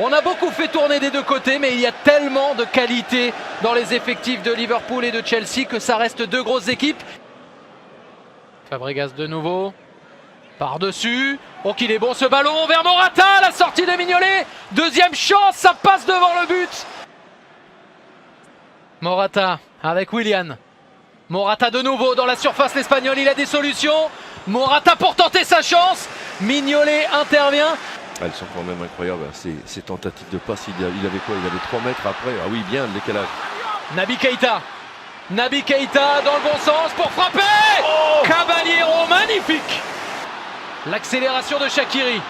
On a beaucoup fait tourner des deux côtés, mais il y a tellement de qualité dans les effectifs de Liverpool et de Chelsea que ça reste deux grosses équipes. Fabregas de nouveau, par-dessus. Oh qu'il est bon ce ballon vers Morata, la sortie de Mignolet. Deuxième chance, ça passe devant le but. Morata avec Willian. Morata de nouveau dans la surface, l'Espagnol, il a des solutions. Morata pour tenter sa chance. Mignolet intervient. Elles sont quand même incroyables, ces tentatives de passe. Il avait quoi? Il avait 3 mètres après. Ah oui, bien le décalage. Naby Keita. Naby Keita dans le bon sens pour frapper. Oh, Caballero, magnifique. L'accélération de Shaqiri.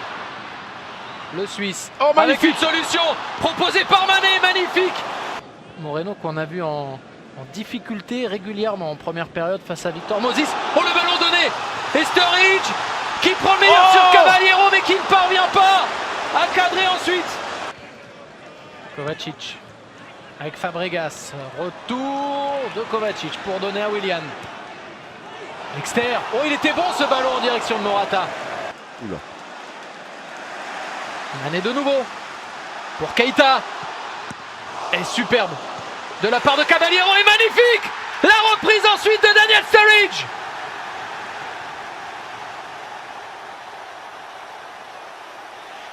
Le Suisse. Oh, magnifique. Avec une solution proposée par Mané, magnifique. Moreno qu'on a vu en difficulté régulièrement en première période face à Victor Moses. Oh, le ballon donné. Et Sturridge qui prend le meilleur sur Caballero mais qui ne parvient pas à cadrer ensuite. Kovacic avec Fabregas. Retour de Kovacic pour donner à Willian. L'extérieur. Oh, il était bon ce ballon en direction de Morata. Oula. Mané de nouveau pour Keita. Et superbe de la part de Caballero et magnifique. La reprise ensuite de Daniel Sturridge.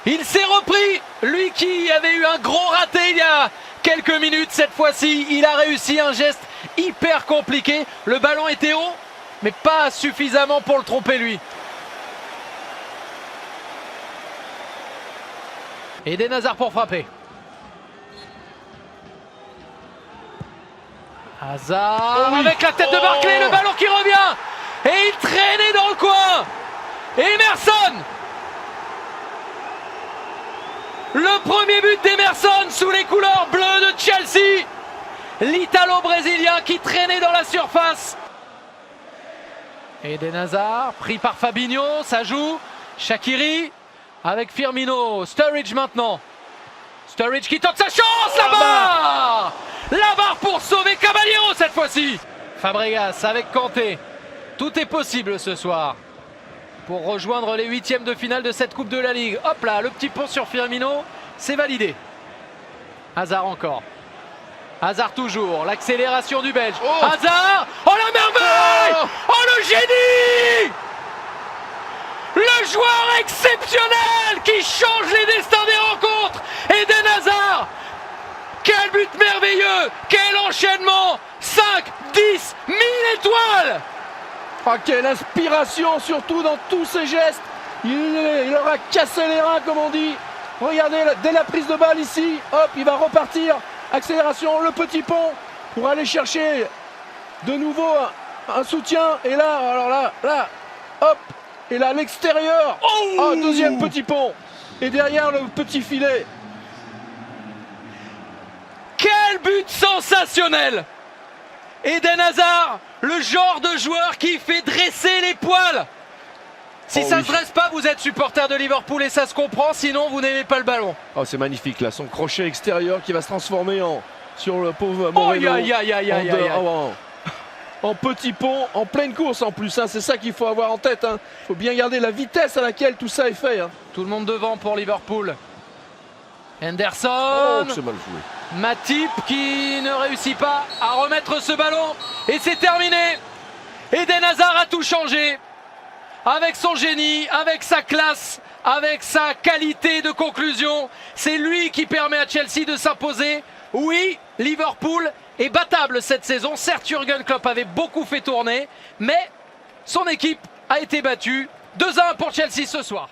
Il s'est repris, lui qui avait eu un gros raté il y a quelques minutes. Cette fois-ci, il a réussi un geste hyper compliqué. Le ballon était haut, mais pas suffisamment pour le tromper lui. Eden Hazard pour frapper. Hazard avec la tête de Barclay, le ballon qui revient. Et il traînait dans le coin. Emerson. Le premier but d'Emerson sous les couleurs bleues de Chelsea. L'Italo-Brésilien qui traînait dans la surface. Eden Hazard pris par Fabinho, ça joue. Shaqiri avec Firmino. Sturridge maintenant. Sturridge qui tente sa chance, la barre. La barre pour sauver Caballero cette fois-ci. Fabregas avec Kanté. Tout est possible ce soir pour rejoindre les huitièmes de finale de cette Coupe de la Ligue. Hop là, le petit pont sur Firmino, c'est validé. Hazard encore. Hazard toujours, l'accélération du Belge. Oh. Hazard, oh la merveille. Oh le génie. Le joueur exceptionnel qui change les destins des rencontres. Eden Hazard. Quel but merveilleux. Quel enchaînement. 5, 10, 1000 étoiles. Ah, quelle inspiration, surtout dans tous ses gestes. Il aura cassé les reins, comme on dit. Regardez, dès la prise de balle ici, hop, il va repartir. Accélération, le petit pont pour aller chercher de nouveau un soutien. Et là, alors là, hop, et là, l'extérieur. Oh, deuxième petit pont. Et derrière, le petit filet. Quel but sensationnel! Eden Hazard, le genre de joueur qui fait dresser les poils. Si ça ne se dresse pas, vous êtes supporter de Liverpool et ça se comprend, sinon vous n'aimez pas le ballon. Oh, c'est magnifique là, son crochet extérieur qui va se transformer sur le pauvre Moreno. En petit pont, en pleine course en plus, hein. C'est ça qu'il faut avoir en tête. Il faut bien garder la vitesse à laquelle tout ça est fait. Tout le monde devant pour Liverpool. Henderson. Oh, c'est mal joué. Matip qui ne réussit pas à remettre ce ballon. Et c'est terminé. Eden Hazard a tout changé. Avec son génie, avec sa classe, avec sa qualité de conclusion. C'est lui qui permet à Chelsea de s'imposer. Oui, Liverpool est battable cette saison. Certes, Jürgen Klopp avait beaucoup fait tourner, mais son équipe a été battue. 2-1 pour Chelsea ce soir.